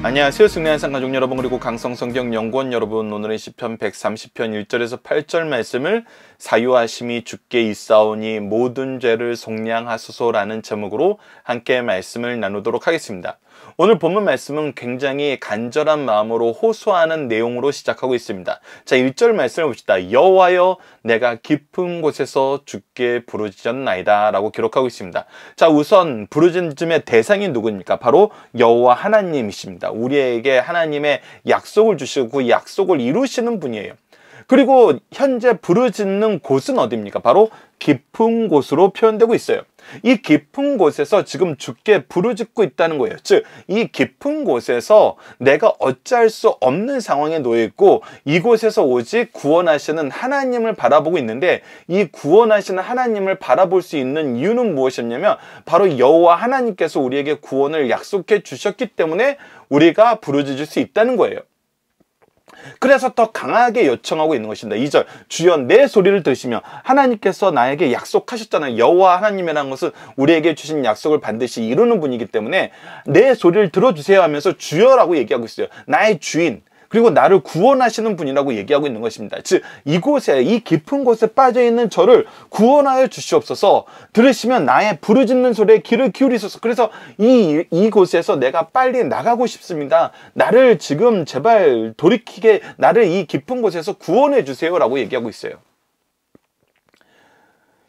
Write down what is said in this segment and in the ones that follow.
안녕하세요. 승리한산 가족 여러분, 그리고 강성성경연구원 여러분, 오늘은 시편 130편 1절에서 8절 말씀을 사유하심이 주께 있사오니 모든 죄를 속량하소서라는 제목으로 함께 말씀을 나누도록 하겠습니다. 오늘 본문 말씀은 굉장히 간절한 마음으로 호소하는 내용으로 시작하고 있습니다. 자, 1절 말씀을 봅시다. 여호와여, 내가 깊은 곳에서 주께 부르짖었나이다 라고 기록하고 있습니다. 자, 우선 부르짖음의 대상이 누구입니까? 바로 여호와 하나님이십니다. 우리에게 하나님의 약속을 주시고 그 약속을 이루시는 분이에요. 그리고 현재 부르짖는 곳은 어디입니까? 바로 깊은 곳으로 표현되고 있어요. 이 깊은 곳에서 지금 주께 부르짖고 있다는 거예요. 즉, 이 깊은 곳에서 내가 어찌할 수 없는 상황에 놓여 있고 이곳에서 오직 구원하시는 하나님을 바라보고 있는데, 이 구원하시는 하나님을 바라볼 수 있는 이유는 무엇이었냐면 바로 여호와 하나님께서 우리에게 구원을 약속해 주셨기 때문에 우리가 부르짖을 수 있다는 거예요. 그래서 더 강하게 요청하고 있는 것입니다. 2절, 주여 내 소리를 들으시며, 하나님께서 나에게 약속하셨잖아요. 여호와 하나님이라는 것은 우리에게 주신 약속을 반드시 이루는 분이기 때문에 내 소리를 들어주세요 하면서 주여라고 얘기하고 있어요. 나의 주인, 그리고 나를 구원하시는 분이라고 얘기하고 있는 것입니다. 즉, 이곳에, 이 깊은 곳에 빠져있는 저를 구원하여 주시옵소서. 들으시면 나의 부르짖는 소리에 귀를 기울이소서. 그래서 이곳에서 내가 빨리 나가고 싶습니다. 나를 지금 제발 돌이키게, 나를 이 깊은 곳에서 구원해 주세요 라고 얘기하고 있어요.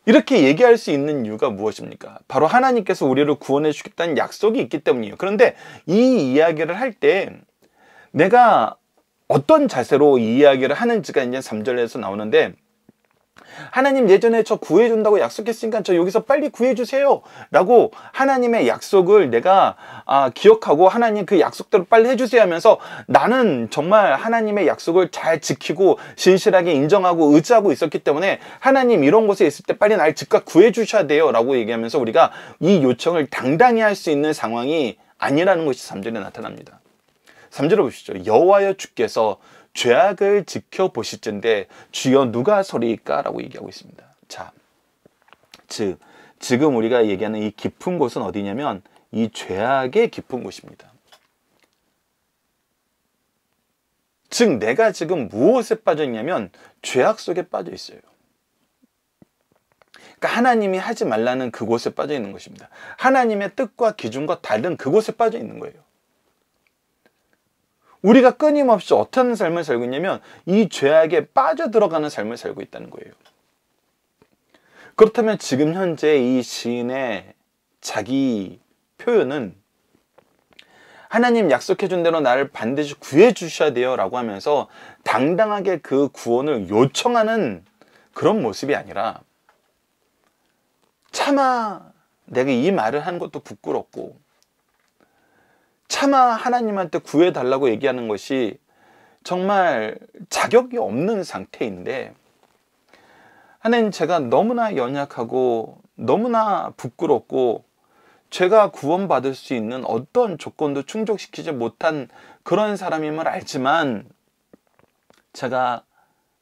이렇게 얘기할 수 있는 이유가 무엇입니까? 바로 하나님께서 우리를 구원해 주겠다는 약속이 있기 때문이에요. 그런데 이 이야기를 할 때 내가 어떤 자세로 이 이야기를 하는지가 이제 3절에서 나오는데, 하나님 예전에 저 구해준다고 약속했으니까 저 여기서 빨리 구해주세요 라고 하나님의 약속을 내가 기억하고 하나님 그 약속대로 빨리 해주세요 하면서 나는 정말 하나님의 약속을 잘 지키고 신실하게 인정하고 의지하고 있었기 때문에 하나님 이런 곳에 있을 때 빨리 날 즉각 구해주셔야 돼요 라고 얘기하면서 우리가 이 요청을 당당히 할 수 있는 상황이 아니라는 것이 3절에 나타납니다. 3절을 보시죠. 여호와여, 주께서 죄악을 지켜보실진데 주여 누가 소리일까? 라고 얘기하고 있습니다. 자, 즉 지금 우리가 얘기하는 이 깊은 곳은 어디냐면 이 죄악의 깊은 곳입니다. 즉 내가 지금 무엇에 빠져 있냐면 죄악 속에 빠져 있어요. 그러니까 하나님이 하지 말라는 그곳에 빠져 있는 것입니다. 하나님의 뜻과 기준과 다른 그곳에 빠져 있는 거예요. 우리가 끊임없이 어떤 삶을 살고 있냐면 이 죄악에 빠져들어가는 삶을 살고 있다는 거예요. 그렇다면 지금 현재 이 시인의 자기 표현은 하나님 약속해 준 대로 나를 반드시 구해 주셔야 돼요 라고 하면서 당당하게 그 구원을 요청하는 그런 모습이 아니라, 차마 내가 이 말을 하는 것도 부끄럽고 차마 하나님한테 구해달라고 얘기하는 것이 정말 자격이 없는 상태인데, 하나님 제가 너무나 연약하고 너무나 부끄럽고 제가 구원받을 수 있는 어떤 조건도 충족시키지 못한 그런 사람임을 알지만 제가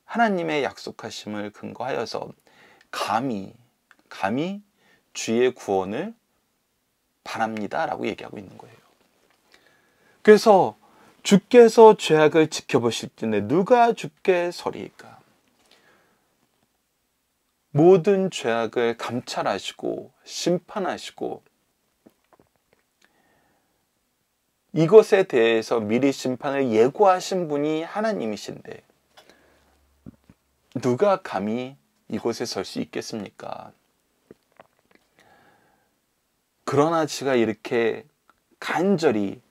하나님의 약속하심을 근거하여서 감히 주의 구원을 바랍니다 라고 얘기하고 있는 거예요. 그래서 주께서 죄악을 지켜보실 텐데 누가 주께 서리이까? 모든 죄악을 감찰하시고 심판하시고 이것에 대해서 미리 심판을 예고하신 분이 하나님이신데 누가 감히 이곳에 설 수 있겠습니까? 그러나 제가 이렇게 간절히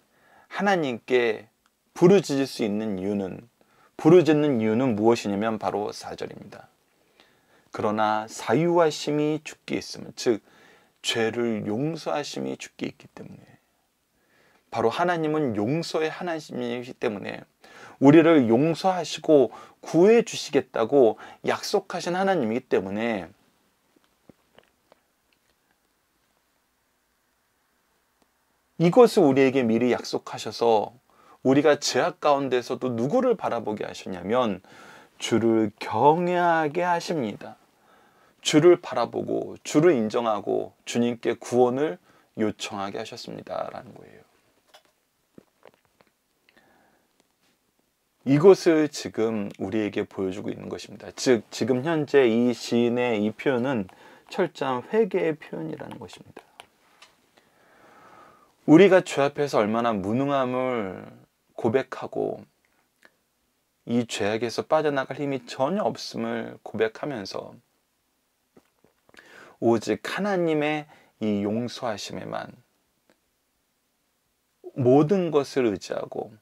하나님께 부르짖을 수 있는 이유는 무엇이냐면 바로 4절입니다. 그러나 사유하심이 주께 있으면, 즉 죄를 용서하심이 주께 있기 때문에, 바로 하나님은 용서의 하나님이기 때문에 우리를 용서하시고 구해 주시겠다고 약속하신 하나님이기 때문에 이것을 우리에게 미리 약속하셔서 우리가 죄악 가운데서도 누구를 바라보게 하셨냐면 주를 경외하게 하십니다. 주를 바라보고 주를 인정하고 주님께 구원을 요청하게 하셨습니다 라는 거예요. 이것을 지금 우리에게 보여주고 있는 것입니다. 즉 지금 현재 이 시인의 이 표현은 철저한 회개의 표현이라는 것입니다. 우리가 죄 앞에서 얼마나 무능함을 고백하고 이 죄악에서 빠져나갈 힘이 전혀 없음을 고백하면서 오직 하나님의 이 용서하심에만 모든 것을 의지하고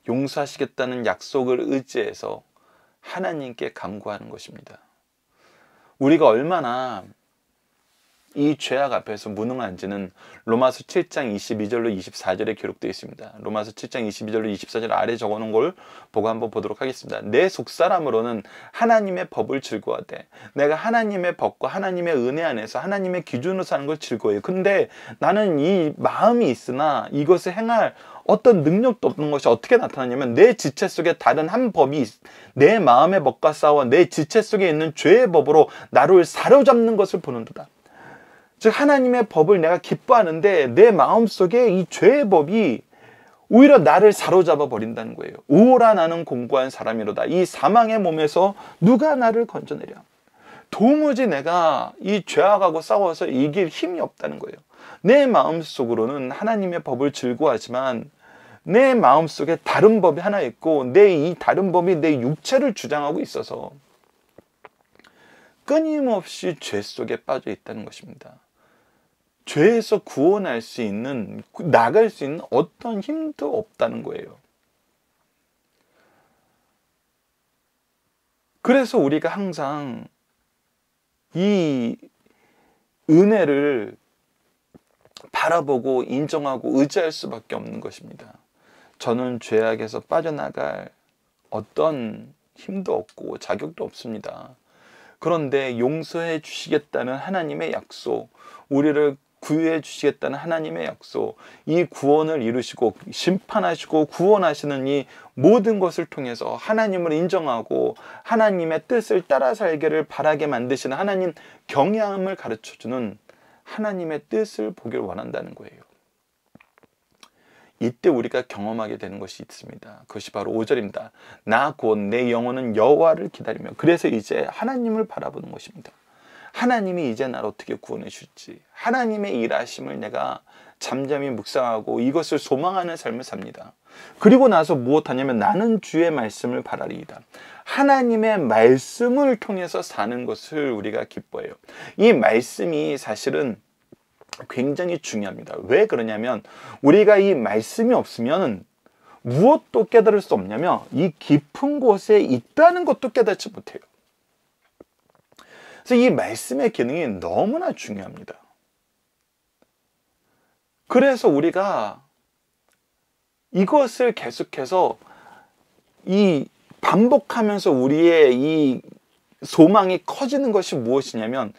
용서하시겠다는 약속을 의지해서 하나님께 간구하는 것입니다. 우리가 얼마나 이 죄악 앞에서 무능한지는 로마서 7장 22절로 24절에 기록되어 있습니다. 로마서 7장 22절로 24절 아래 적어놓은 걸 보고 한번 보도록 하겠습니다. 내 속사람으로는 하나님의 법을 즐거워하되 내가 하나님의 법과 하나님의 은혜 안에서 하나님의 기준으로 사는 걸 즐거워해요. 근데 나는 이 마음이 있으나 이것을 행할 어떤 능력도 없는 것이 어떻게 나타나냐면 내 지체 속에 다른 한 법이 내 마음의 법과 싸워 내 지체 속에 있는 죄의 법으로 나를 사로잡는 것을 보는도다. 즉 하나님의 법을 내가 기뻐하는데 내 마음속에 이 죄의 법이 오히려 나를 사로잡아 버린다는 거예요. 오라 나는 공고한 사람이로다. 이 사망의 몸에서 누가 나를 건져내랴. 도무지 내가 이 죄악하고 싸워서 이길 힘이 없다는 거예요. 내 마음속으로는 하나님의 법을 즐거워하지만 내 마음속에 다른 법이 하나 있고 내 이 다른 법이 내 육체를 주장하고 있어서 끊임없이 죄 속에 빠져 있다는 것입니다. 죄에서 구원할 수 있는, 나갈 수 있는 어떤 힘도 없다는 거예요. 그래서 우리가 항상 이 은혜를 바라보고 인정하고 의지할 수밖에 없는 것입니다. 저는 죄악에서 빠져나갈 어떤 힘도 없고 자격도 없습니다. 그런데 용서해 주시겠다는 하나님의 약속, 우리를 구유해 주시겠다는 하나님의 약속, 이 구원을 이루시고 심판하시고 구원하시는 이 모든 것을 통해서 하나님을 인정하고 하나님의 뜻을 따라 살기를 바라게 만드시는 하나님 경외함을 가르쳐주는 하나님의 뜻을 보기를 원한다는 거예요. 이때 우리가 경험하게 되는 것이 있습니다. 그것이 바로 5절입니다. 나 곧 내 영혼은 여호와를 기다리며. 그래서 이제 하나님을 바라보는 것입니다. 하나님이 이제 나를 어떻게 구원해 줄지, 하나님의 일하심을 내가 잠잠히 묵상하고 이것을 소망하는 삶을 삽니다. 그리고 나서 무엇하냐면 나는 주의 말씀을 바라리이다. 하나님의 말씀을 통해서 사는 것을 우리가 기뻐해요. 이 말씀이 사실은 굉장히 중요합니다. 왜 그러냐면 우리가 이 말씀이 없으면 무엇도 깨달을 수 없냐면 이 깊은 곳에 있다는 것도 깨닫지 못해요. 그래서 이 말씀의 기능이 너무나 중요합니다. 그래서 우리가 이것을 계속해서 이 반복하면서 우리의 이 소망이 커지는 것이 무엇이냐면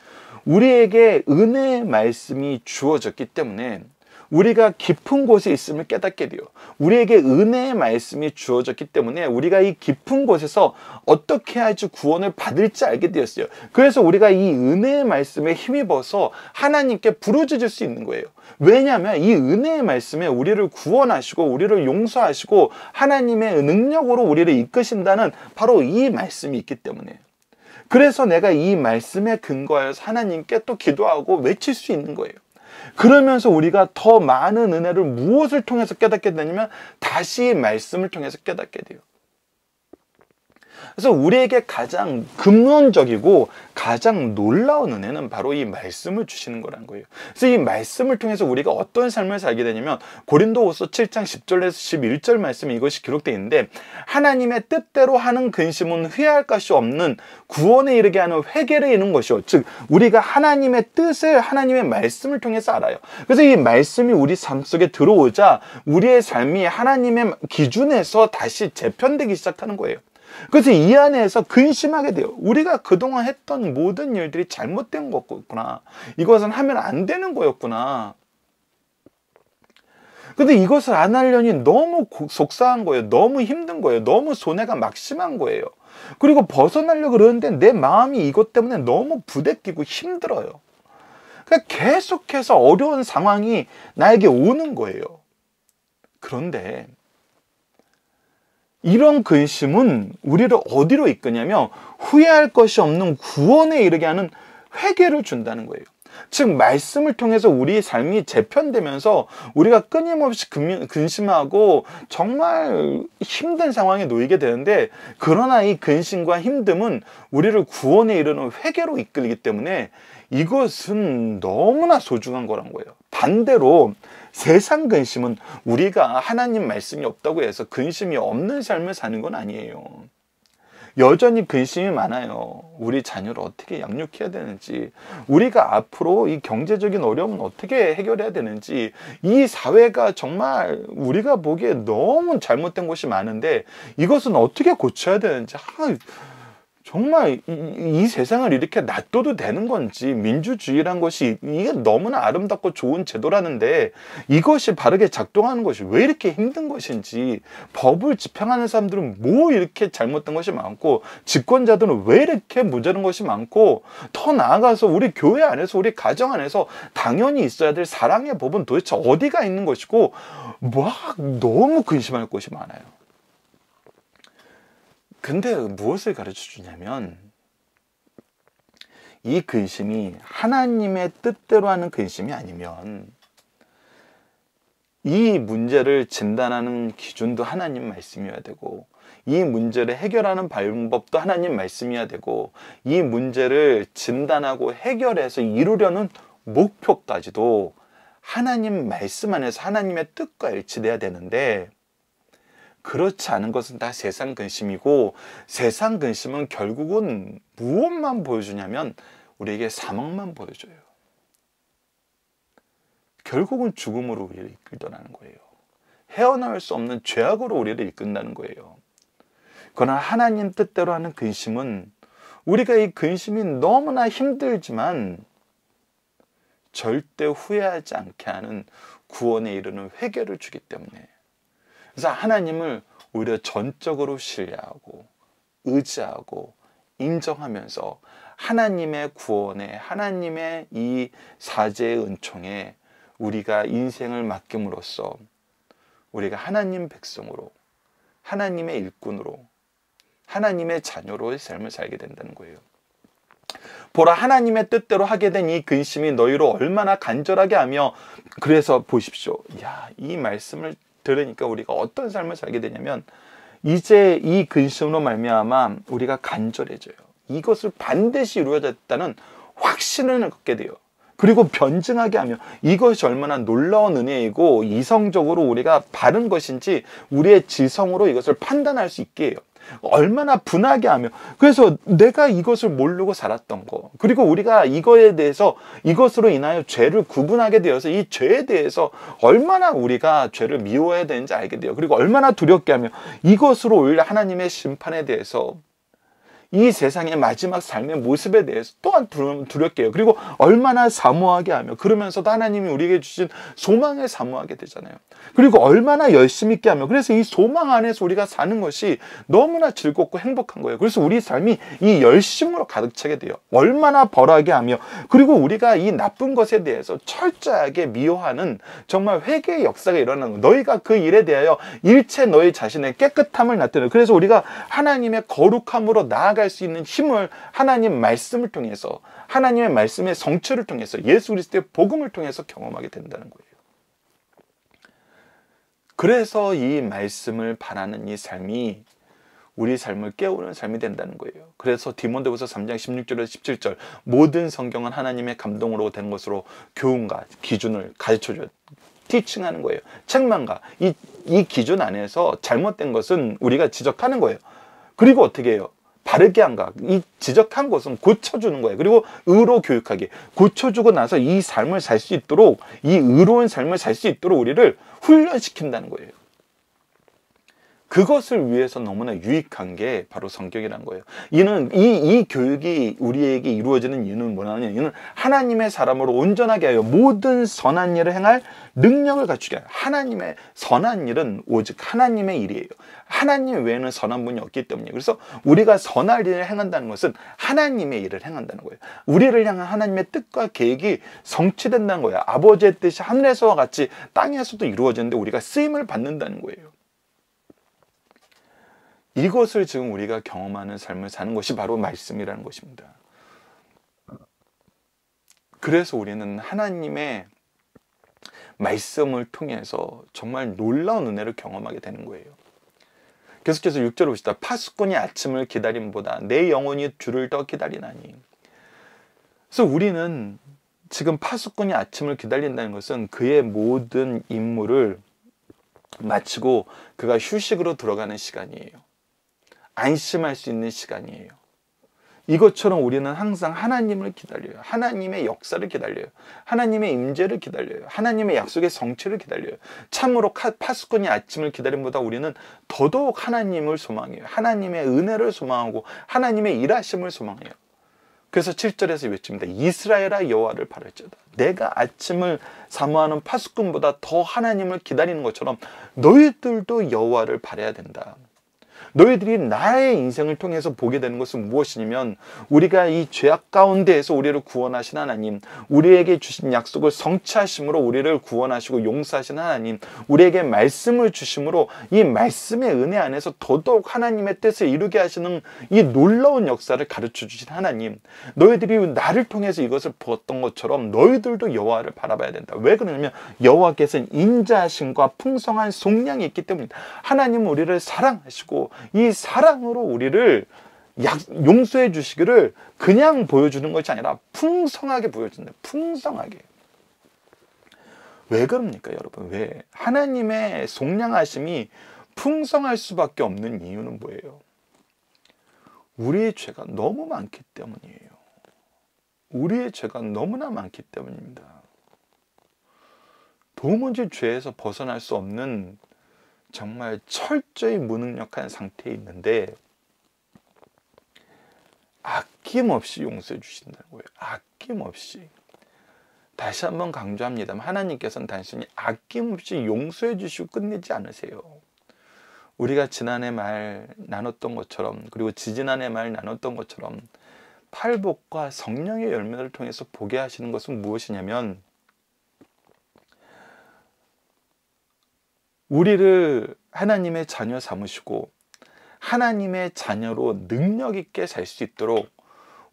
우리에게 은혜의 말씀이 주어졌기 때문에 우리가 깊은 곳에 있음을 깨닫게 돼요. 우리에게 은혜의 말씀이 주어졌기 때문에 우리가 이 깊은 곳에서 어떻게 해야지 구원을 받을지 알게 되었어요. 그래서 우리가 이 은혜의 말씀에 힘입어서 하나님께 부르짖을 수 있는 거예요. 왜냐하면 이 은혜의 말씀에 우리를 구원하시고 우리를 용서하시고 하나님의 능력으로 우리를 이끄신다는 바로 이 말씀이 있기 때문에, 그래서 내가 이 말씀에 근거하여서 하나님께 또 기도하고 외칠 수 있는 거예요. 그러면서 우리가 더 많은 은혜를 무엇을 통해서 깨닫게 되냐면 다시 말씀을 통해서 깨닫게 돼요. 그래서 우리에게 가장 근원적이고 가장 놀라운 은혜는 바로 이 말씀을 주시는 거라는 거예요. 그래서 이 말씀을 통해서 우리가 어떤 삶을 살게 되냐면 고린도후서 7장 10절에서 11절 말씀에 이것이 기록되어 있는데, 하나님의 뜻대로 하는 근심은 회할 것이 없는 구원에 이르게 하는 회개를 이루는 것이요. 즉 우리가 하나님의 뜻을 하나님의 말씀을 통해서 알아요. 그래서 이 말씀이 우리 삶 속에 들어오자 우리의 삶이 하나님의 기준에서 다시 재편되기 시작하는 거예요. 그래서 이 안에서 근심하게 돼요. 우리가 그동안 했던 모든 일들이 잘못된 거였구나. 이것은 하면 안 되는 거였구나. 근데 이것을 안 하려니 너무 속상한 거예요. 너무 힘든 거예요. 너무 손해가 막심한 거예요. 그리고 벗어나려고 그러는데 내 마음이 이것 때문에 너무 부대끼고 힘들어요. 그러니까 계속해서 어려운 상황이 나에게 오는 거예요. 그런데 이런 근심은 우리를 어디로 이끄냐면 후회할 것이 없는 구원에 이르게 하는 회개를 준다는 거예요. 즉 말씀을 통해서 우리의 삶이 재편되면서 우리가 끊임없이 근심하고 정말 힘든 상황에 놓이게 되는데, 그러나 이 근심과 힘듦은 우리를 구원에 이르는 회개로 이끌기 때문에 이것은 너무나 소중한 거란 거예요. 반대로 세상 근심은 우리가 하나님 말씀이 없다고 해서 근심이 없는 삶을 사는 건 아니에요. 여전히 근심이 많아요. 우리 자녀를 어떻게 양육해야 되는지, 우리가 앞으로 이 경제적인 어려움은 어떻게 해결해야 되는지, 이 사회가 정말 우리가 보기에 너무 잘못된 것이 많은데 이것은 어떻게 고쳐야 되는지, 정말 이 세상을 이렇게 놔둬도 되는 건지, 민주주의란 것이 이게 너무나 아름답고 좋은 제도라는데 이것이 바르게 작동하는 것이 왜 이렇게 힘든 것인지, 법을 집행하는 사람들은 뭐 이렇게 잘못된 것이 많고, 집권자들은 왜 이렇게 문제는 것이 많고, 더 나아가서 우리 교회 안에서, 우리 가정 안에서 당연히 있어야 될 사랑의 법은 도대체 어디가 있는 것이고, 막 너무 근심할 것이 많아요. 근데 무엇을 가르쳐 주냐면, 이 근심이 하나님의 뜻대로 하는 근심이 아니면 이 문제를 진단하는 기준도 하나님 말씀이어야 되고, 이 문제를 해결하는 방법도 하나님 말씀이어야 되고, 이 문제를 진단하고 해결해서 이루려는 목표까지도 하나님 말씀 안에서 하나님의 뜻과 일치돼야 되는데, 그렇지 않은 것은 다 세상 근심이고, 세상 근심은 결국은 무엇만 보여주냐면 우리에게 사망만 보여줘요. 결국은 죽음으로 우리를 이끌더라는 거예요. 헤어나올 수 없는 죄악으로 우리를 이끈다는 거예요. 그러나 하나님 뜻대로 하는 근심은 우리가 이 근심이 너무나 힘들지만 절대 후회하지 않게 하는 구원에 이르는 회개를 주기 때문에, 그래서 하나님을 오히려 전적으로 신뢰하고 의지하고 인정하면서 하나님의 구원에, 하나님의 이 사제의 은총에 우리가 인생을 맡김으로써 우리가 하나님 백성으로, 하나님의 일꾼으로, 하나님의 자녀로의 삶을 살게 된다는 거예요. 보라, 하나님의 뜻대로 하게 된 이 근심이 너희로 얼마나 간절하게 하며, 그래서 보십시오. 이 말씀을 들으니까 우리가 어떤 삶을 살게 되냐면, 이제 이 근심으로 말미암아 우리가 간절해져요. 이것을 반드시 이루어졌다는 확신을 갖게 돼요. 그리고 변증하게 하며, 이것이 얼마나 놀라운 은혜이고 이성적으로 우리가 바른 것인지 우리의 지성으로 이것을 판단할 수 있게 해요. 얼마나 분하게 하며, 그래서 내가 이것을 모르고 살았던 거, 그리고 우리가 이거에 대해서, 이것으로 인하여 죄를 구분하게 되어서 이 죄에 대해서 얼마나 우리가 죄를 미워해야 되는지 알게 돼요. 그리고 얼마나 두렵게 하며, 이것으로 오히려 하나님의 심판에 대해서, 이 세상의 마지막 삶의 모습에 대해서 또한 두렵게 해요. 그리고 얼마나 사모하게 하며, 그러면서도 하나님이 우리에게 주신 소망을 사모하게 되잖아요. 그리고 얼마나 열심히 있게 하며, 그래서 이 소망 안에서 우리가 사는 것이 너무나 즐겁고 행복한 거예요. 그래서 우리 삶이 이 열심으로 가득 차게 돼요. 얼마나 벌하게 하며, 그리고 우리가 이 나쁜 것에 대해서 철저하게 미워하는 정말 회개의 역사가 일어나는 거예요. 너희가 그 일에 대하여 일체 너희 자신의 깨끗함을 나타내요. 그래서 우리가 하나님의 거룩함으로 나아갈 수 있는 힘을 하나님 말씀을 통해서, 하나님의 말씀의 성취를 통해서, 예수 그리스도의 복음을 통해서 경험하게 된다는 거예요. 그래서 이 말씀을 바라는 이 삶이 우리 삶을 깨우는 삶이 된다는 거예요. 그래서 디모데후서 3장 16절에서 17절, 모든 성경은 하나님의 감동으로 된 것으로 교훈과 기준을 가르쳐줘요. 티칭하는 거예요. 책망과 이 기준 안에서 잘못된 것은 우리가 지적하는 거예요. 그리고 어떻게 해요? 바르게 한가, 이 지적한 것은 고쳐주는 거예요. 그리고 의로 교육하게, 고쳐주고 나서 이 삶을 살 수 있도록, 이 의로운 삶을 살 수 있도록 우리를 훈련시킨다는 거예요. 그것을 위해서 너무나 유익한 게 바로 성경이라는 거예요. 이 교육이 우리에게 이루어지는 이유는 뭐냐면, 이는 하나님의 사람으로 온전하게 하여 모든 선한 일을 행할 능력을 갖추게 하여. 하나님의 선한 일은 오직 하나님의 일이에요. 하나님 외에는 선한 분이 없기 때문이에요. 그래서 우리가 선한 일을 행한다는 것은 하나님의 일을 행한다는 거예요. 우리를 향한 하나님의 뜻과 계획이 성취된다는 거예요. 아버지의 뜻이 하늘에서와 같이 땅에서도 이루어지는데 우리가 쓰임을 받는다는 거예요. 이것을 지금 우리가 경험하는 삶을 사는 것이 바로 말씀이라는 것입니다. 그래서 우리는 하나님의 말씀을 통해서 정말 놀라운 은혜를 경험하게 되는 거예요. 계속해서 6절을 봅시다. 파수꾼이 아침을 기다림보다 내 영혼이 주를 더 기다리나니. 그래서 우리는 지금 파수꾼이 아침을 기다린다는 것은 그의 모든 임무를 마치고 그가 휴식으로 들어가는 시간이에요. 안심할 수 있는 시간이에요. 이것처럼 우리는 항상 하나님을 기다려요. 하나님의 역사를 기다려요. 하나님의 임재를 기다려요. 하나님의 약속의 성취를 기다려요. 참으로 파수꾼이 아침을 기다림보다 우리는 더더욱 하나님을 소망해요. 하나님의 은혜를 소망하고 하나님의 일하심을 소망해요. 그래서 7절에서 외칩니다. 이스라엘아 여호와를 바랄지어다. 내가 아침을 사모하는 파수꾼보다 더 하나님을 기다리는 것처럼 너희들도 여호와를 바라야 된다. 너희들이 나의 인생을 통해서 보게 되는 것은 무엇이냐면 우리가 이 죄악 가운데에서 우리를 구원하신 하나님, 우리에게 주신 약속을 성취하심으로 우리를 구원하시고 용서하신 하나님, 우리에게 말씀을 주심으로 이 말씀의 은혜 안에서 더더욱 하나님의 뜻을 이루게 하시는 이 놀라운 역사를 가르쳐 주신 하나님, 너희들이 나를 통해서 이것을 보았던 것처럼 너희들도 여호와를 바라봐야 된다. 왜 그러냐면 여호와께서는 인자하심과 풍성한 속량이 있기 때문입니다. 하나님은 우리를 사랑하시고 이 사랑으로 우리를 용서해 주시기를 그냥 보여주는 것이 아니라 풍성하게 보여준다. 풍성하게. 왜 그럽니까, 여러분? 왜? 하나님의 속량하심이 풍성할 수밖에 없는 이유는 뭐예요? 우리의 죄가 너무 많기 때문이에요. 우리의 죄가 너무나 많기 때문입니다. 도무지 죄에서 벗어날 수 없는 정말 철저히 무능력한 상태에 있는데 아낌없이 용서해 주신다는 거예요. 아낌없이. 다시 한번 강조합니다만 하나님께서는 단순히 아낌없이 용서해 주시고 끝내지 않으세요. 우리가 지난해 말 나눴던 것처럼, 그리고 지지난해 말 나눴던 것처럼 팔복과 성령의 열매를 통해서 보게 하시는 것은 무엇이냐면 우리를 하나님의 자녀 삼으시고 하나님의 자녀로 능력 있게 살 수 있도록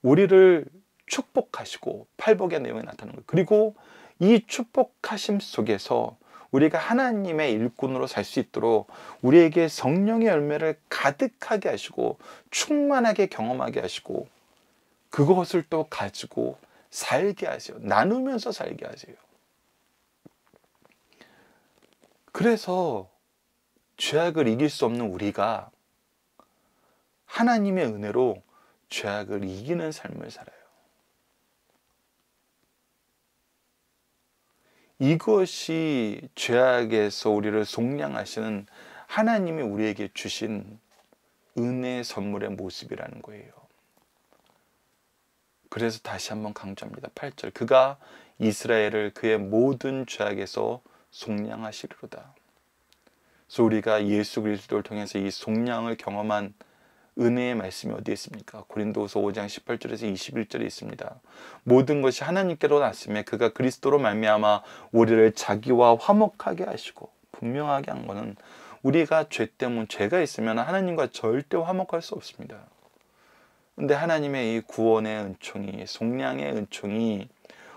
우리를 축복하시고 팔복의 내용이 나타나는 거예요. 그리고 이 축복하심 속에서 우리가 하나님의 일꾼으로 살 수 있도록 우리에게 성령의 열매를 가득하게 하시고 충만하게 경험하게 하시고 그것을 또 가지고 살게 하세요. 나누면서 살게 하세요. 그래서 죄악을 이길 수 없는 우리가 하나님의 은혜로 죄악을 이기는 삶을 살아요. 이것이 죄악에서 우리를 속량하시는 하나님이 우리에게 주신 은혜의 선물의 모습이라는 거예요. 그래서 다시 한번 강조합니다. 8절. 그가 이스라엘을 그의 모든 죄악에서 속량하시리로다. 그래서 우리가 예수 그리스도를 통해서 이 속량을 경험한 은혜의 말씀이 어디에 있습니까? 고린도후서 5장 18절에서 21절에 있습니다. 모든 것이 하나님께로 났음에 그가 그리스도로 말미암아 우리를 자기와 화목하게 하시고, 분명하게 한 것은 우리가 죄가 있으면 하나님과 절대 화목할 수 없습니다. 근데 하나님의 이 구원의 은총이, 속량의 은총이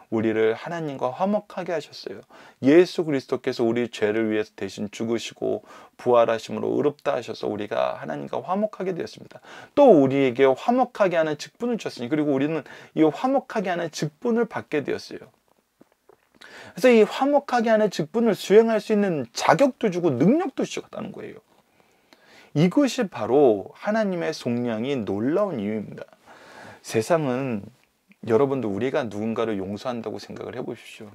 우리를 하나님과 화목하게 하셨어요. 예수 그리스도께서 우리 죄를 위해서 대신 죽으시고 부활하심으로 의롭다 하셔서 우리가 하나님과 화목하게 되었습니다. 또 우리에게 화목하게 하는 직분을 주셨으니, 그리고 우리는 이 화목하게 하는 직분을 받게 되었어요. 그래서 이 화목하게 하는 직분을 수행할 수 있는 자격도 주고 능력도 주셨다는 거예요. 이것이 바로 하나님의 속량이 놀라운 이유입니다. 세상은, 여러분도 우리가 누군가를 용서한다고 생각을 해보십시오.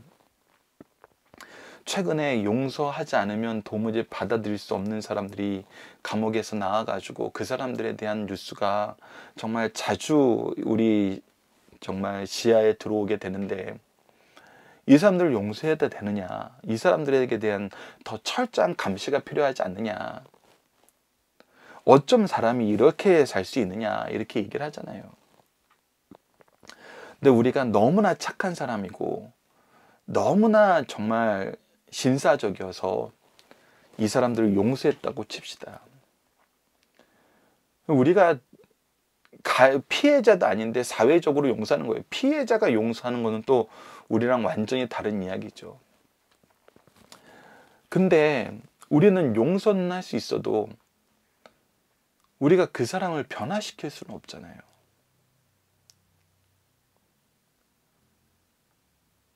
최근에 용서하지 않으면 도무지 받아들일 수 없는 사람들이 감옥에서 나와가지고 그 사람들에 대한 뉴스가 정말 자주 우리 정말 시야에 들어오게 되는데, 이 사람들을 용서해야 되느냐, 이 사람들에게 대한 더 철저한 감시가 필요하지 않느냐, 어쩜 사람이 이렇게 살 수 있느냐, 이렇게 얘기를 하잖아요. 근데 우리가 너무나 착한 사람이고 너무나 정말 신사적이어서 이 사람들을 용서했다고 칩시다. 우리가 피해자도 아닌데 사회적으로 용서하는 거예요. 피해자가 용서하는 거는 또 우리랑 완전히 다른 이야기죠. 근데 우리는 용서는 할 수 있어도 우리가 그 사람을 변화시킬 수는 없잖아요.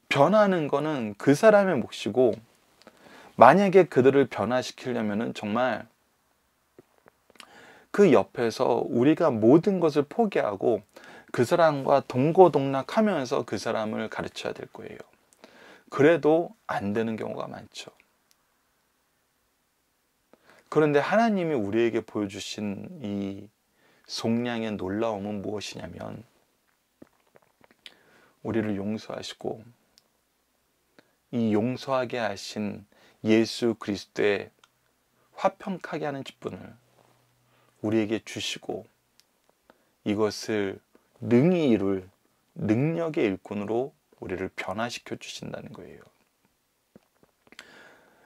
변화하는 거는 그 사람의 몫이고, 만약에 그들을 변화시키려면은 정말 그 옆에서 우리가 모든 것을 포기하고 그 사람과 동고동락하면서 그 사람을 가르쳐야 될 거예요. 그래도 안 되는 경우가 많죠. 그런데 하나님이 우리에게 보여주신 이 속량의 놀라움은 무엇이냐면, 우리를 용서하시고 이 용서하게 하신 예수 그리스도의 화평하게 하는 직분을 우리에게 주시고, 이것을 능히 이룰 능력의 일꾼으로 우리를 변화시켜 주신다는 거예요.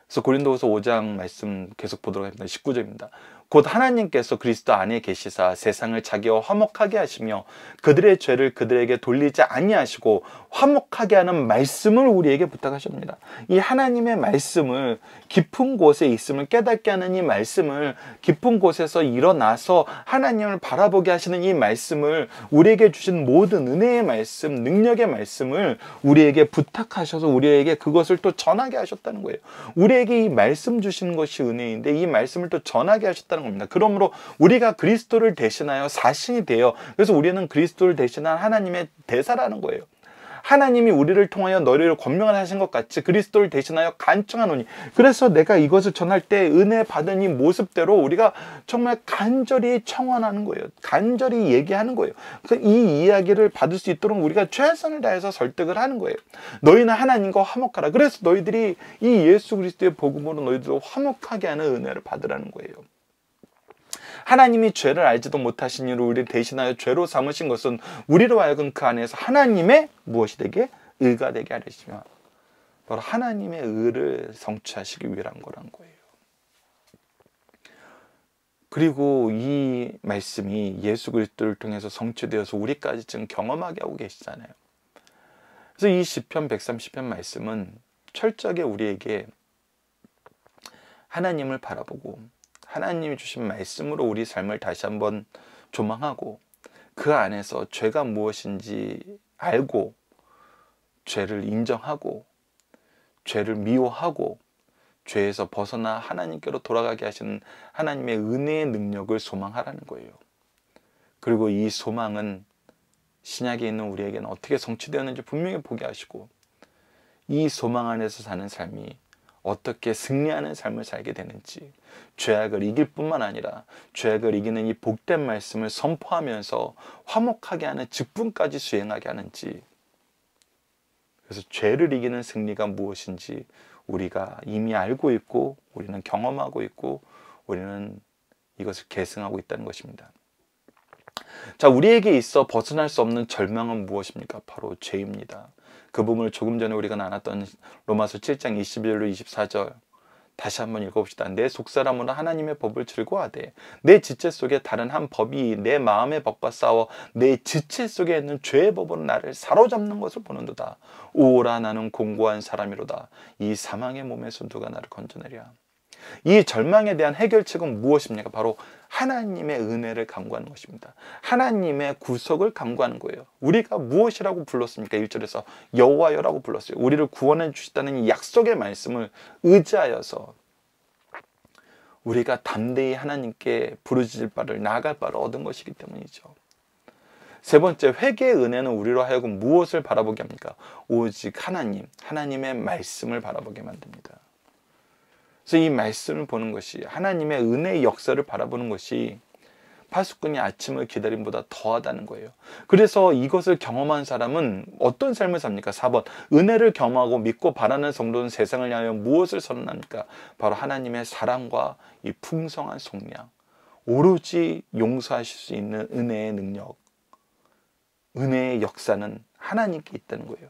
그래서 고린도후서 5장 말씀 계속 보도록 합니다. 19절입니다. 곧 하나님께서 그리스도 안에 계시사 세상을 자기와 화목하게 하시며 그들의 죄를 그들에게 돌리지 아니하시고 화목하게 하는 말씀을 우리에게 부탁하십니다. 이 하나님의 말씀을, 깊은 곳에 있음을 깨닫게 하는 이 말씀을, 깊은 곳에서 일어나서 하나님을 바라보게 하시는 이 말씀을, 우리에게 주신 모든 은혜의 말씀, 능력의 말씀을 우리에게 부탁하셔서 우리에게 그것을 또 전하게 하셨다는 거예요. 우리에게 이 말씀 주시는 것이 은혜인데 이 말씀을 또 전하게 하셨다는 겁니다. 그러므로 우리가 그리스도를 대신하여 사신이 되어, 그래서 우리는 그리스도를 대신한 하나님의 대사라는 거예요. 하나님이 우리를 통하여 너희를 권명을 하신 것 같이 그리스도를 대신하여 간청하노니, 그래서 내가 이것을 전할 때 은혜 받은 이 모습대로 우리가 정말 간절히 청원하는 거예요. 간절히 얘기하는 거예요. 이 이야기를 받을 수 있도록 우리가 최선을 다해서 설득을 하는 거예요. 너희는 하나님과 화목하라. 그래서 너희들이 이 예수 그리스도의 복음으로 너희들을 화목하게 하는 은혜를 받으라는 거예요. 하나님이 죄를 알지도 못하신 이로 우리를 대신하여 죄로 삼으신 것은 우리로 하여금 그 안에서 하나님의 무엇이 되게? 의가 되게 하시며, 바로 하나님의 의를 성취하시기 위한 거란 거예요. 그리고 이 말씀이 예수 그리스도를 통해서 성취되어서 우리까지 지금 경험하게 하고 계시잖아요. 그래서 이 시편 130편 말씀은 철저하게 우리에게 하나님을 바라보고 하나님이 주신 말씀으로 우리 삶을 다시 한번 조망하고 그 안에서 죄가 무엇인지 알고 죄를 인정하고 죄를 미워하고 죄에서 벗어나 하나님께로 돌아가게 하시는 하나님의 은혜의 능력을 소망하라는 거예요. 그리고 이 소망은 신약에 있는 우리에게는 어떻게 성취되었는지 분명히 보게 하시고, 이 소망 안에서 사는 삶이 어떻게 승리하는 삶을 살게 되는지, 죄악을 이길 뿐만 아니라 죄악을 이기는 이 복된 말씀을 선포하면서 화목하게 하는 직분까지 수행하게 하는지, 그래서 죄를 이기는 승리가 무엇인지 우리가 이미 알고 있고 우리는 경험하고 있고 우리는 이것을 계승하고 있다는 것입니다. 자, 우리에게 있어 벗어날 수 없는 절망은 무엇입니까? 바로 죄입니다. 그 부분을 조금 전에 우리가 나눴던 로마서 7장 21로 24절 다시 한번 읽어봅시다. 내 속사람으로 하나님의 법을 즐거워하되 내 지체 속에 다른 한 법이 내 마음의 법과 싸워 내 지체 속에 있는 죄의 법으로 나를 사로잡는 것을 보는도다. 오라 나는 공고한 사람이로다. 이 사망의 몸에서 누가 나를 건져내랴. 이 절망에 대한 해결책은 무엇입니까? 바로 하나님의 은혜를 간구하는 것입니다. 하나님의 구속을 간구하는 거예요. 우리가 무엇이라고 불렀습니까? 1절에서 여호와여라고 불렀어요. 우리를 구원해 주시다는 이 약속의 말씀을 의지하여서 우리가 담대히 하나님께 부르짖을 바를, 나아갈 바를 얻은 것이기 때문이죠. 세 번째, 회개의 은혜는 우리로 하여금 무엇을 바라보게 합니까? 오직 하나님, 하나님의 말씀을 바라보게 만듭니다. 그래서 이 말씀을 보는 것이, 하나님의 은혜의 역사를 바라보는 것이 파수꾼이 아침을 기다림보다 더하다는 거예요. 그래서 이것을 경험한 사람은 어떤 삶을 삽니까? 4번, 은혜를 경험하고 믿고 바라는 성도는 세상을 향하여 무엇을 선언합니까? 바로 하나님의 사랑과 이 풍성한 속량, 오로지 용서하실 수 있는 은혜의 능력, 은혜의 역사는 하나님께 있다는 거예요.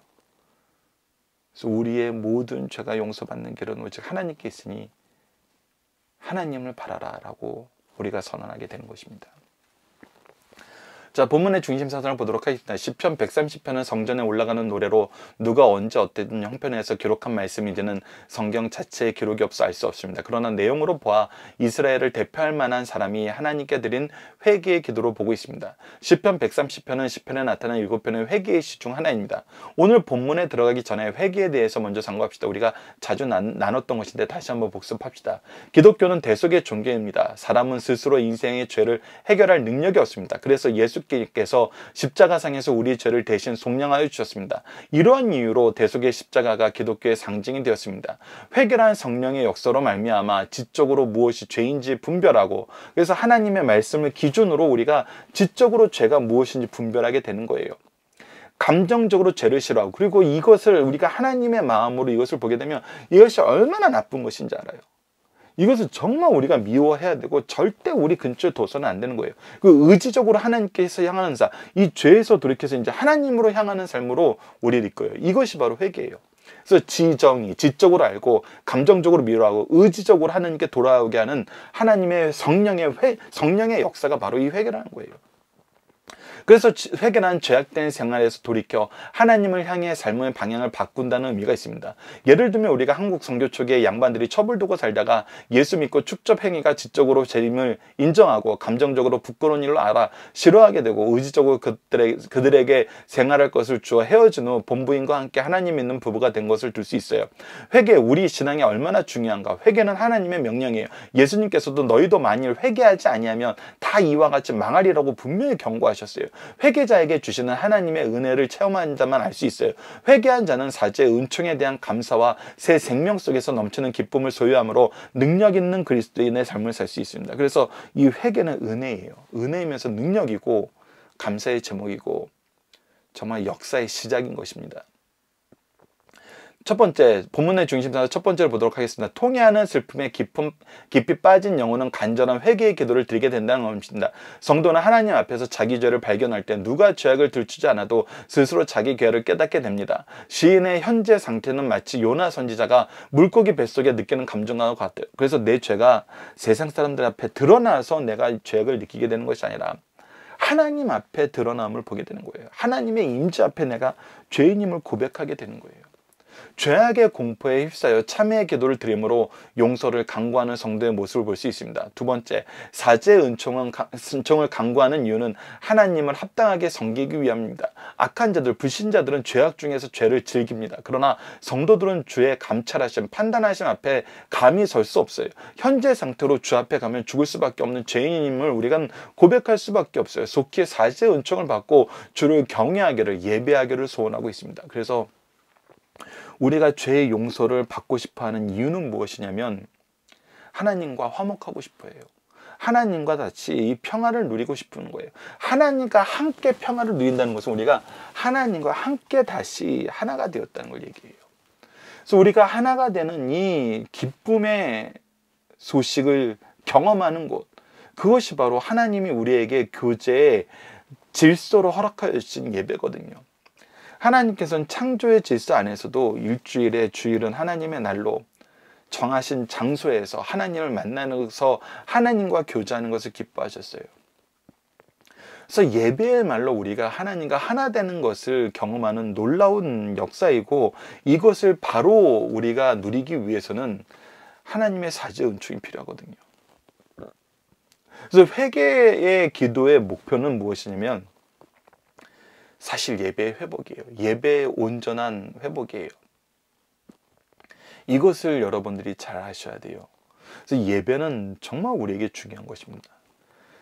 그래서 우리의 모든 죄가 용서받는 길은 오직 하나님께 있으니 하나님을 바라라 라고 우리가 선언하게 되는 것입니다. 자, 본문의 중심 사상을 보도록 하겠습니다. 시편 130편은 성전에 올라가는 노래로 누가 언제 어떤 형편에서 기록한 말씀인지는 성경 자체에 기록이 없어 알 수 없습니다. 그러나 내용으로 보아 이스라엘을 대표할 만한 사람이 하나님께 드린 회개의 기도로 보고 있습니다. 시편 130편은 시편에 나타난 7편의 회개의 시 중 하나입니다. 오늘 본문에 들어가기 전에 회개에 대해서 먼저 상고합시다. 우리가 자주 나눴던 것인데 다시 한번 복습합시다. 기독교는 대속의 종교입니다. 사람은 스스로 인생의 죄를 해결할 능력이 없습니다. 그래서 예수께서 십자가상에서 우리의 죄를 대신 속량하여 주셨습니다. 이러한 이유로 대속의 십자가가 기독교의 상징이 되었습니다. 회개란 성령의 역사로 말미암아 지적으로 무엇이 죄인지 분별하고, 그래서 하나님의 말씀을 기준으로 우리가 지적으로 죄가 무엇인지 분별하게 되는 거예요. 감정적으로 죄를 싫어하고, 그리고 이것을 우리가 하나님의 마음으로 이것을 보게 되면 이것이 얼마나 나쁜 것인지 알아요. 이것을 정말 우리가 미워해야 되고 절대 우리 근처에 둬서는 안 되는 거예요. 그 의지적으로 하나님께서 향하는 삶, 이 죄에서 돌이켜서 이제 하나님으로 향하는 삶으로 우리를 이끌어요. 이것이 바로 회개예요. 그래서 지적으로 알고 감정적으로 미워하고 의지적으로 하나님께 돌아오게 하는 하나님의 성령의 역사가 바로 이 회개라는 거예요. 그래서 회개는 죄악된 생활에서 돌이켜 하나님을 향해 삶의 방향을 바꾼다는 의미가 있습니다. 예를 들면 우리가 한국 선교 초기에 양반들이 첩을 두고 살다가 예수 믿고 축적 행위가 지적으로 죄임을 인정하고 감정적으로 부끄러운 일로 알아 싫어하게 되고 의지적으로 그들에게 생활할 것을 주어 헤어진 후 본부인과 함께 하나님 믿는 부부가 된 것을 들 수 있어요. 회개, 우리 신앙이 얼마나 중요한가. 회개는 하나님의 명령이에요. 예수님께서도 너희도 만일 회개하지 아니하면 다 이와 같이 망하리라고 분명히 경고하셨어요. 회개자에게 주시는 하나님의 은혜를 체험한 자만 알 수 있어요. 회개한 자는 사죄의 은총에 대한 감사와 새 생명 속에서 넘치는 기쁨을 소유함으로 능력 있는 그리스도인의 삶을 살 수 있습니다. 그래서 이 회개는 은혜예요. 은혜이면서 능력이고 감사의 제목이고 정말 역사의 시작인 것입니다. 첫 번째, 본문의 중심에서 첫 번째를 보도록 하겠습니다. 통해하는 슬픔에 깊이 빠진 영혼은 간절한 회개의 기도를 드리게 된다는 것입니다. 성도는 하나님 앞에서 자기 죄를 발견할 때 누가 죄악을 들추지 않아도 스스로 자기 죄를 깨닫게 됩니다. 시인의 현재 상태는 마치 요나 선지자가 물고기 뱃속에 느끼는 감정과 같아요. 그래서 내 죄가 세상 사람들 앞에 드러나서 내가 죄악을 느끼게 되는 것이 아니라 하나님 앞에 드러남을 보게 되는 거예요. 하나님의 임재 앞에 내가 죄인임을 고백하게 되는 거예요. 죄악의 공포에 휩싸여 참회의 기도를 드림으로 용서를 강구하는 성도의 모습을 볼 수 있습니다. 두 번째, 사죄의 은총을 강구하는 이유는 하나님을 합당하게 섬기기 위함입니다. 악한 자들, 불신자들은 죄악 중에서 죄를 즐깁니다. 그러나 성도들은 주의 감찰하심, 판단하심 앞에 감히 설 수 없어요. 현재 상태로 주 앞에 가면 죽을 수밖에 없는 죄인임을 우리가 고백할 수밖에 없어요. 속히 사죄의 은총을 받고 주를 경외하기를, 예배하기를 소원하고 있습니다. 그래서 우리가 죄의 용서를 받고 싶어하는 이유는 무엇이냐면 하나님과 화목하고 싶어해요. 하나님과 같이 이 평화를 누리고 싶은 거예요. 하나님과 함께 평화를 누린다는 것은 우리가 하나님과 함께 다시 하나가 되었다는 걸 얘기해요. 그래서 우리가 하나가 되는 이 기쁨의 소식을 경험하는 곳, 그것이 바로 하나님이 우리에게 교제의 질서로 허락하여 주신 예배거든요. 하나님께서는 창조의 질서 안에서도 일주일의 주일은 하나님의 날로 정하신 장소에서 하나님을 만나서 하나님과 교제하는 것을 기뻐하셨어요. 그래서 예배의 말로 우리가 하나님과 하나 되는 것을 경험하는 놀라운 역사이고, 이것을 바로 우리가 누리기 위해서는 하나님의 사죄 은총이 필요하거든요. 그래서 회개의 기도의 목표는 무엇이냐면 사실 예배의 회복이에요. 예배의 온전한 회복이에요. 이것을 여러분들이 잘 아셔야 돼요. 그래서 예배는 정말 우리에게 중요한 것입니다.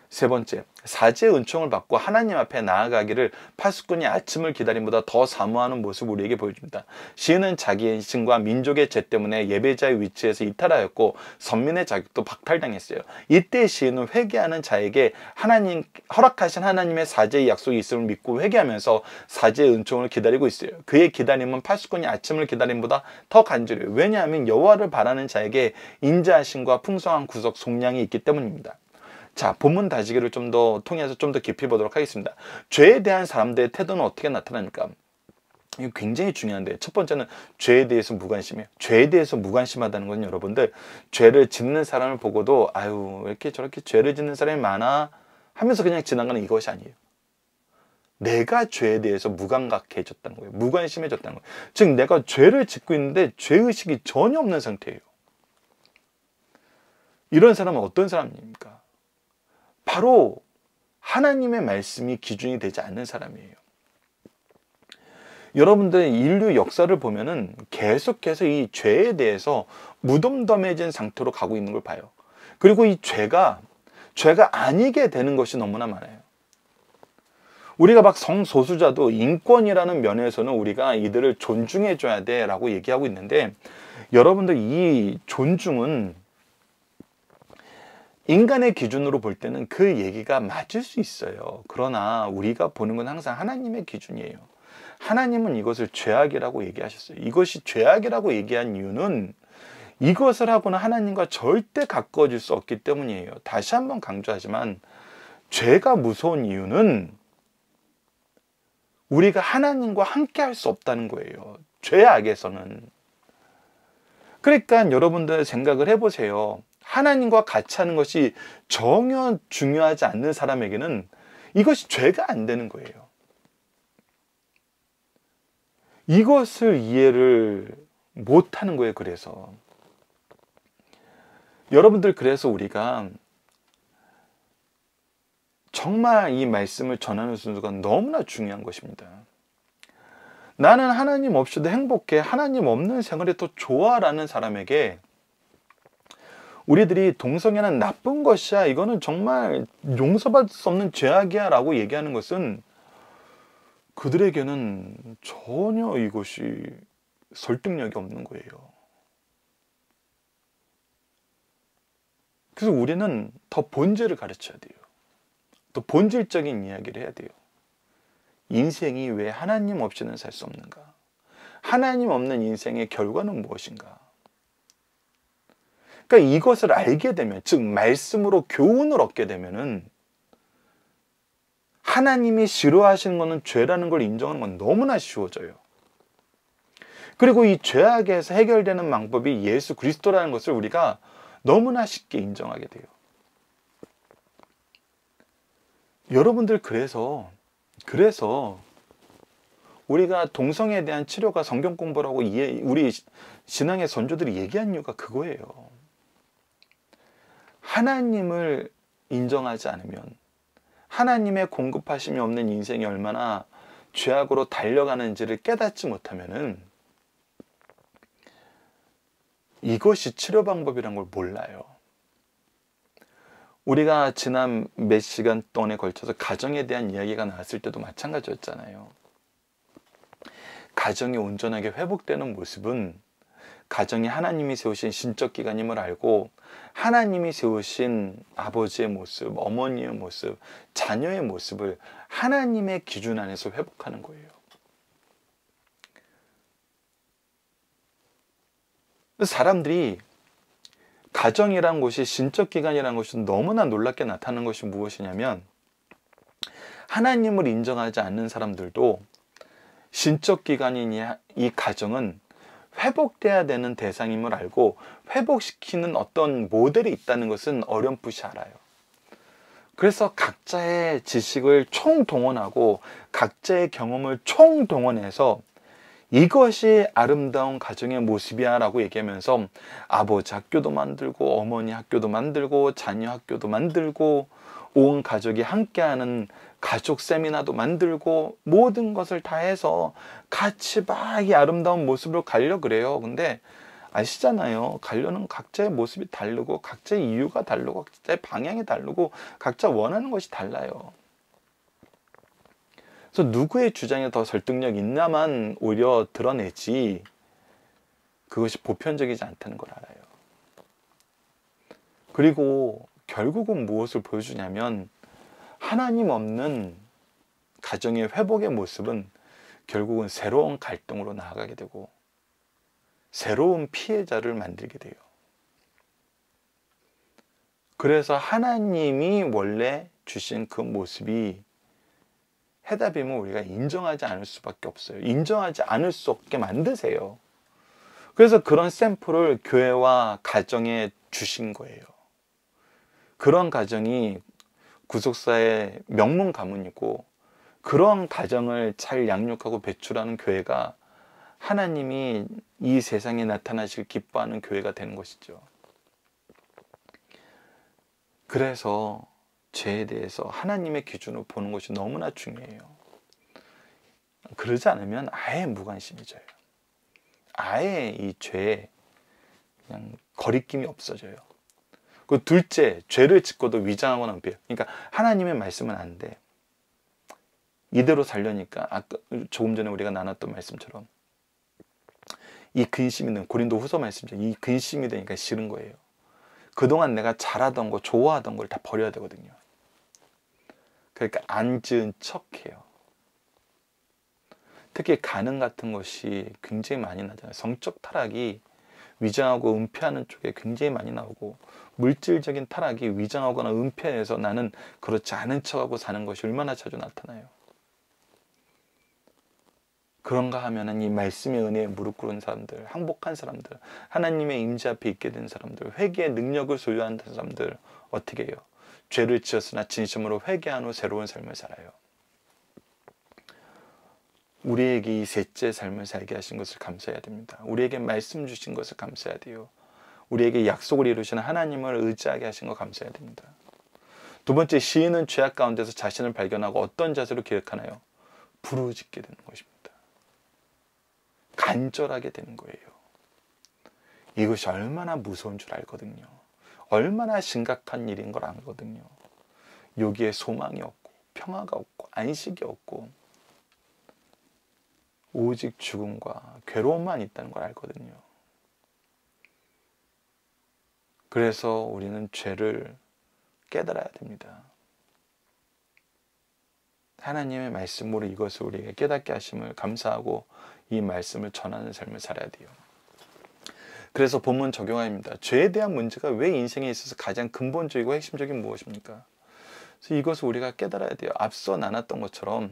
세 번째, 사죄의 은총을 받고 하나님 앞에 나아가기를 파수꾼이 아침을 기다림보다 더 사모하는 모습을 우리에게 보여줍니다. 시인은 자기의 신과 민족의 죄 때문에 예배자의 위치에서 이탈하였고 선민의 자격도 박탈당했어요. 이때 시인은 회개하는 자에게 허락하신 하나님의 사죄의 약속이 있음을 믿고 회개하면서 사죄의 은총을 기다리고 있어요. 그의 기다림은 파수꾼이 아침을 기다림보다 더 간절해요. 왜냐하면 여호와를 바라는 자에게 인자하심과 풍성한 구속 속량이 있기 때문입니다. 자, 본문 다지기를 좀 더 통해서 좀 더 깊이 보도록 하겠습니다. 죄에 대한 사람들의 태도는 어떻게 나타나니까? 이거 굉장히 중요한데, 첫 번째는 죄에 대해서 무관심이에요. 죄에 대해서 무관심하다는 건 여러분들, 죄를 짓는 사람을 보고도 아유 왜 이렇게 저렇게 죄를 짓는 사람이 많아 하면서 그냥 지나가는 이것이 아니에요. 내가 죄에 대해서 무감각해졌다는 거예요. 무관심해졌다는 거예요. 즉 내가 죄를 짓고 있는데 죄의식이 전혀 없는 상태예요. 이런 사람은 어떤 사람입니까? 바로 하나님의 말씀이 기준이 되지 않는 사람이에요. 여러분들 인류 역사를 보면은 계속해서 이 죄에 대해서 무덤덤해진 상태로 가고 있는 걸 봐요. 그리고 이 죄가 아니게 되는 것이 너무나 많아요. 우리가 막 성소수자도 인권이라는 면에서는 우리가 이들을 존중해 줘야 돼 라고 얘기하고 있는데, 여러분들 이 존중은 인간의 기준으로 볼 때는 그 얘기가 맞을 수 있어요. 그러나 우리가 보는 건 항상 하나님의 기준이에요. 하나님은 이것을 죄악이라고 얘기하셨어요. 이것이 죄악이라고 얘기한 이유는 이것을 하고는 하나님과 절대 가까워질 수 없기 때문이에요. 다시 한번 강조하지만 죄가 무서운 이유는 우리가 하나님과 함께 할 수 없다는 거예요. 죄악에서는. 그러니까 여러분들 생각을 해보세요. 하나님과 같이 하는 것이 전혀 중요하지 않는 사람에게는 이것이 죄가 안 되는 거예요. 이것을 이해를 못하는 거예요. 그래서 여러분들, 그래서 우리가 정말 이 말씀을 전하는 순서가 너무나 중요한 것입니다. 나는 하나님 없이도 행복해, 하나님 없는 생활이 더 좋아라는 사람에게 우리들이 동성애는 나쁜 것이야, 이거는 정말 용서받을 수 없는 죄악이야 라고 얘기하는 것은 그들에게는 전혀 이것이 설득력이 없는 거예요. 그래서 우리는 더 본질을 가르쳐야 돼요. 더 본질적인 이야기를 해야 돼요. 인생이 왜 하나님 없이는 살 수 없는가? 하나님 없는 인생의 결과는 무엇인가? 그러니까 이것을 알게 되면, 즉 말씀으로 교훈을 얻게 되면은 하나님이 싫어하시는 것은 죄라는 걸 인정하는 건 너무나 쉬워져요. 그리고 이 죄악에서 해결되는 방법이 예수 그리스도라는 것을 우리가 너무나 쉽게 인정하게 돼요. 여러분들, 그래서 우리가 동성애에 대한 치료가 성경 공부라고 우리 신앙의 선조들이 얘기한 이유가 그거예요. 하나님을 인정하지 않으면, 하나님의 공급하심이 없는 인생이 얼마나 죄악으로 달려가는지를 깨닫지 못하면은 이것이 치료 방법이란 걸 몰라요. 우리가 지난 몇 시간 동안에 걸쳐서 가정에 대한 이야기가 나왔을 때도 마찬가지였잖아요. 가정이 온전하게 회복되는 모습은 가정이 하나님이 세우신 신적 기관임을 알고 하나님이 세우신 아버지의 모습, 어머니의 모습, 자녀의 모습을 하나님의 기준 안에서 회복하는 거예요. 사람들이 가정이란 곳이, 신적 기관이란 것이 너무나 놀랍게 나타나는 것이 무엇이냐면, 하나님을 인정하지 않는 사람들도 신적 기관인 이 가정은 회복돼야 되는 대상임을 알고 회복시키는 어떤 모델이 있다는 것은 어렴풋이 알아요. 그래서 각자의 지식을 총동원하고 각자의 경험을 총동원해서 이것이 아름다운 가정의 모습이야 라고 얘기하면서 아버지 학교도 만들고 어머니 학교도 만들고 자녀 학교도 만들고 온 가족이 함께하는 가족 세미나도 만들고 모든 것을 다 해서 같이 막 이 아름다운 모습으로 가려고 그래요. 근데 아시잖아요. 가려는 각자의 모습이 다르고 각자의 이유가 다르고 각자의 방향이 다르고 각자 원하는 것이 달라요. 그래서 누구의 주장이 더 설득력 있나만 오히려 드러내지 그것이 보편적이지 않다는 걸 알아요. 그리고 결국은 무엇을 보여주냐면, 하나님 없는 가정의 회복의 모습은 결국은 새로운 갈등으로 나아가게 되고 새로운 피해자를 만들게 돼요. 그래서 하나님이 원래 주신 그 모습이 해답이면 우리가 인정하지 않을 수밖에 없어요. 인정하지 않을 수 없게 만드세요. 그래서 그런 샘플을 교회와 가정에 주신 거예요. 그런 가정이 구속사의 명문 가문이고 그런 가정을 잘 양육하고 배출하는 교회가 하나님이 이 세상에 나타나실 기뻐하는 교회가 되는 것이죠. 그래서 죄에 대해서 하나님의 기준으로 보는 것이 너무나 중요해요. 그러지 않으면 아예 무관심해져요. 아예 이 죄에 그냥 거리낌이 없어져요. 그 둘째, 죄를 짓고도 위장하거나 은폐해요. 그러니까 하나님의 말씀은 안 돼. 이대로 살려니까 아까 조금 전에 우리가 나눴던 말씀처럼 이 근심이 는 고린도 후서 말씀이죠. 이 근심이 되니까 싫은 거예요. 그동안 내가 잘하던 거, 좋아하던 걸 다 버려야 되거든요. 그러니까 안 지은 척해요. 특히 간음 같은 것이 굉장히 많이 나잖아요. 성적 타락이 위장하고 은폐하는 쪽에 굉장히 많이 나오고, 물질적인 타락이 위장하거나 은폐해서 나는 그렇지 않은 척하고 사는 것이 얼마나 자주 나타나요. 그런가 하면은 이 말씀의 은혜에 무릎 꿇은 사람들, 항복한 사람들, 하나님의 임재 앞에 있게 된 사람들, 회개의 능력을 소유한 사람들 어떻게 해요? 죄를 지었으나 진심으로 회개한 후 새로운 삶을 살아요. 우리에게 이 셋째 삶을 살게 하신 것을 감사해야 됩니다. 우리에게 말씀 주신 것을 감사해야 돼요. 우리에게 약속을 이루시는 하나님을 의지하게 하신 것 감사해야 됩니다. 두 번째, 시인은 죄악 가운데서 자신을 발견하고 어떤 자세로 기억하나요? 부르짖게 되는 것입니다. 간절하게 되는 거예요. 이것이 얼마나 무서운 줄 알거든요. 얼마나 심각한 일인 걸 알거든요. 여기에 소망이 없고 평화가 없고 안식이 없고 오직 죽음과 괴로움만 있다는 걸 알거든요. 그래서 우리는 죄를 깨달아야 됩니다. 하나님의 말씀으로 이것을 우리에게 깨닫게 하심을 감사하고 이 말씀을 전하는 삶을 살아야 돼요. 그래서 본문 적용합니다. 죄에 대한 문제가 왜 인생에 있어서 가장 근본적이고 핵심적인 무엇입니까? 그래서 이것을 우리가 깨달아야 돼요. 앞서 나눴던 것처럼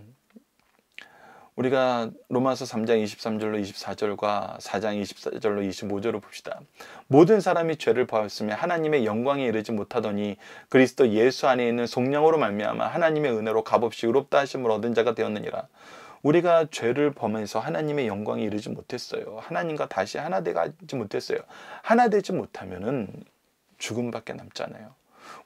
우리가 로마서 3장 23절로 24절과 4장 24절로 25절을 봅시다. 모든 사람이 죄를 범했으며 하나님의 영광에 이르지 못하더니 그리스도 예수 안에 있는 속량으로 말미암아 하나님의 은혜로 값없이 의롭다 하심을 얻은 자가 되었느니라. 우리가 죄를 범해서 하나님의 영광에 이르지 못했어요. 하나님과 다시 하나 되지 못했어요. 하나 되지 못하면은 죽음밖에 남잖아요.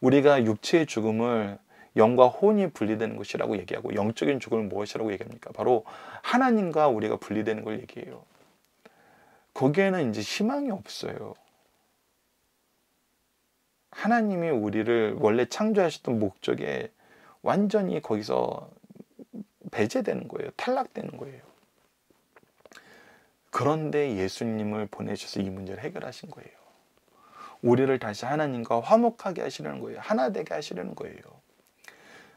우리가 육체의 죽음을 영과 혼이 분리되는 것이라고 얘기하고, 영적인 죽음을 무엇이라고 얘기합니까? 바로 하나님과 우리가 분리되는 걸 얘기해요. 거기에는 이제 희망이 없어요. 하나님이 우리를 원래 창조하셨던 목적에 완전히 거기서 배제되는 거예요. 탈락되는 거예요. 그런데 예수님을 보내셔서 이 문제를 해결하신 거예요. 우리를 다시 하나님과 화목하게 하시려는 거예요. 하나 되게 하시려는 거예요.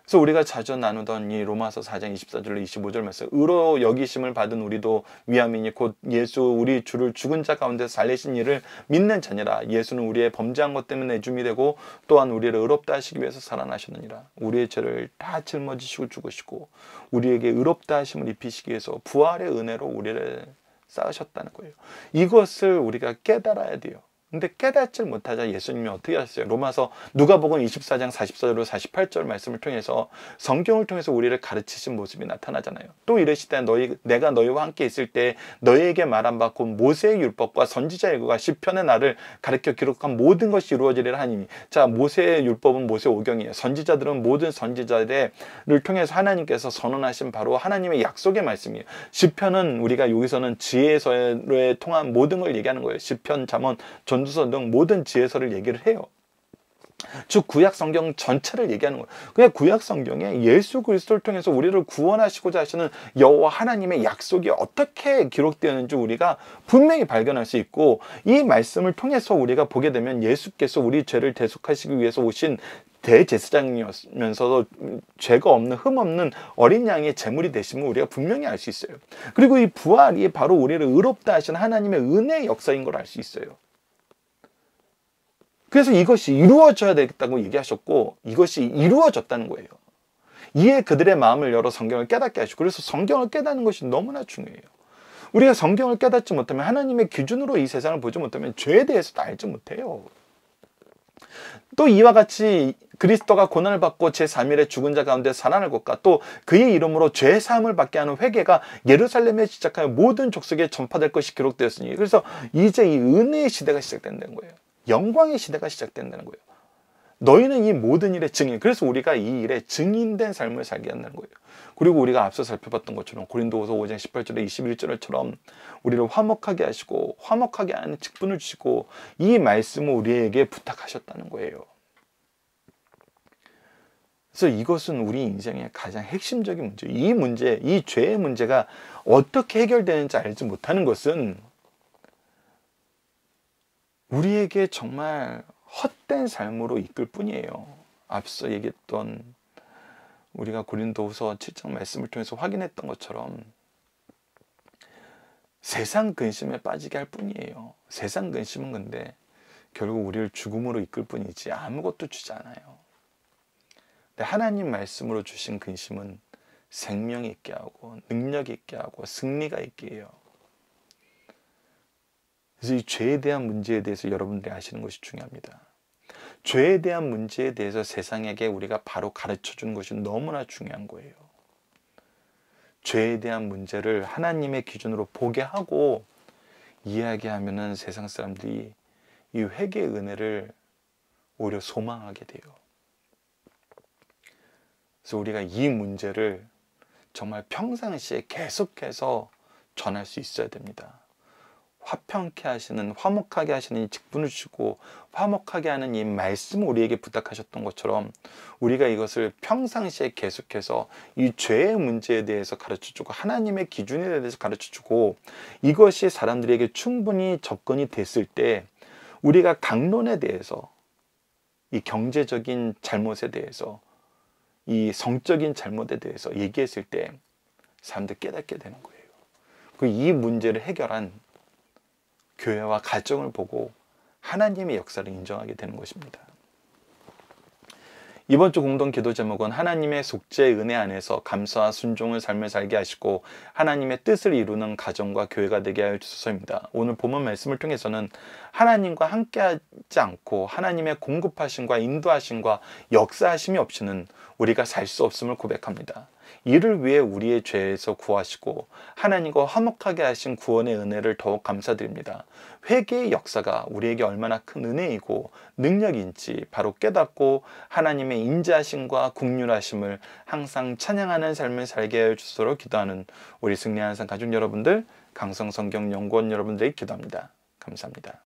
그래서 우리가 자주 나누던 이 로마서 4장 24절로 25절 말씀, 의로 여기심을 받은 우리도 위함이니 곧 예수 우리 주를 죽은 자 가운데서 살리신 이를 믿는 자니라. 예수는 우리의 범죄한 것 때문에 내줌이 되고 또한 우리를 의롭다 하시기 위해서 살아나셨느니라. 우리의 죄를 다 짊어지시고 죽으시고 우리에게 의롭다 하심을 입히시기 위해서 부활의 은혜로 우리를 쌓으셨다는 거예요. 이것을 우리가 깨달아야 돼요. 근데 깨닫질 못하자 예수님이 어떻게 하셨어요? 로마서 누가복음 24장 44절로 48절 말씀을 통해서 성경을 통해서 우리를 가르치신 모습이 나타나잖아요. 또 이르시되 내가 너희와 함께 있을 때 너희에게 말한 바 곧 모세의 율법과 선지자 예고가 시편의 나를 가르쳐 기록한 모든 것이 이루어지리라 하니니. 자, 모세의 율법은 모세 오경이에요. 선지자들은 모든 선지자들을 통해서 하나님께서 선언하신 바로 하나님의 약속의 말씀이에요. 시편은 우리가 여기서는 지혜서에 통한 모든 걸 얘기하는 거예요. 시편, 잠언, 전도서 등 모든 지혜서를 얘기를 해요. 즉 구약 성경 전체를 얘기하는 거예요. 그냥 구약 성경에 예수 그리스도를 통해서 우리를 구원하시고자 하시는 여호와 하나님의 약속이 어떻게 기록되었는지 우리가 분명히 발견할 수 있고, 이 말씀을 통해서 우리가 보게 되면 예수께서 우리 죄를 대속하시기 위해서 오신 대제사장이면서도 죄가 없는 흠 없는 어린 양의 제물이 되심을 우리가 분명히 알 수 있어요. 그리고 이 부활이 바로 우리를 의롭다 하시는 하나님의 은혜의 역사인 걸 알 수 있어요. 그래서 이것이 이루어져야 되겠다고 얘기하셨고 이것이 이루어졌다는 거예요. 이에 그들의 마음을 열어 성경을 깨닫게 하시고, 그래서 성경을 깨닫는 것이 너무나 중요해요. 우리가 성경을 깨닫지 못하면, 하나님의 기준으로 이 세상을 보지 못하면 죄에 대해서도 알지 못해요. 또 이와 같이 그리스도가 고난을 받고 제3일에 죽은 자 가운데 살아날 것과 또 그의 이름으로 죄 사함을 받게 하는 회개가 예루살렘에 시작하여 모든 족속에 전파될 것이 기록되었으니, 그래서 이제 이 은혜의 시대가 시작된다는 거예요. 영광의 시대가 시작된다는 거예요. 너희는 이 모든 일의 증인, 그래서 우리가 이 일에 증인된 삶을 살게 한다는 거예요. 그리고 우리가 앞서 살펴봤던 것처럼 고린도후서 5장 18절에 21절처럼 우리를 화목하게 하시고 화목하게 하는 직분을 주시고 이 말씀을 우리에게 부탁하셨다는 거예요. 그래서 이것은 우리 인생의 가장 핵심적인 문제, 이 문제, 이 죄의 문제가 어떻게 해결되는지 알지 못하는 것은 우리에게 정말 헛된 삶으로 이끌 뿐이에요. 앞서 얘기했던 우리가 고린도후서 7장 말씀을 통해서 확인했던 것처럼 세상 근심에 빠지게 할 뿐이에요. 세상 근심은 근데 결국 우리를 죽음으로 이끌 뿐이지 아무것도 주지 않아요. 근데 하나님 말씀으로 주신 근심은 생명 있게 하고 능력 있게 하고 승리가 있게 해요. 그래서 이 죄에 대한 문제에 대해서 여러분들이 아시는 것이 중요합니다. 죄에 대한 문제에 대해서 세상에게 우리가 바로 가르쳐 주는 것이 너무나 중요한 거예요. 죄에 대한 문제를 하나님의 기준으로 보게 하고 이야기하면은 세상 사람들이 이 회개의 은혜를 오히려 소망하게 돼요. 그래서 우리가 이 문제를 정말 평상시에 계속해서 전할 수 있어야 됩니다. 화평케 하시는, 화목하게 하시는 이 직분을 주시고 화목하게 하는 이 말씀을 우리에게 부탁하셨던 것처럼 우리가 이것을 평상시에 계속해서 이 죄의 문제에 대해서 가르쳐주고 하나님의 기준에 대해서 가르쳐주고 이것이 사람들에게 충분히 접근이 됐을 때 우리가 강론에 대해서, 이 경제적인 잘못에 대해서, 이 성적인 잘못에 대해서 얘기했을 때 사람들이 깨닫게 되는 거예요. 이 문제를 해결한 교회와 가정을 보고 하나님의 역사를 인정하게 되는 것입니다. 이번 주 공동 기도 제목은 하나님의 속죄의 은혜 안에서 감사와 순종의 삶을 살게 하시고 하나님의 뜻을 이루는 가정과 교회가 되게 하여 주소서입니다. 오늘 본문 말씀을 통해서는 하나님과 함께하지 않고 하나님의 공급하심과 인도하심과 역사하심이 없이는 우리가 살 수 없음을 고백합니다. 이를 위해 우리의 죄에서 구하시고 하나님과 화목하게 하신 구원의 은혜를 더욱 감사드립니다. 회개의 역사가 우리에게 얼마나 큰 은혜이고 능력인지 바로 깨닫고 하나님의 인자하심과 긍휼하심을 항상 찬양하는 삶을 살게 하여 주소서 기도하는 우리 승리하는 삶 가족 여러분들, 강성성경연구원 여러분들에게 기도합니다. 감사합니다.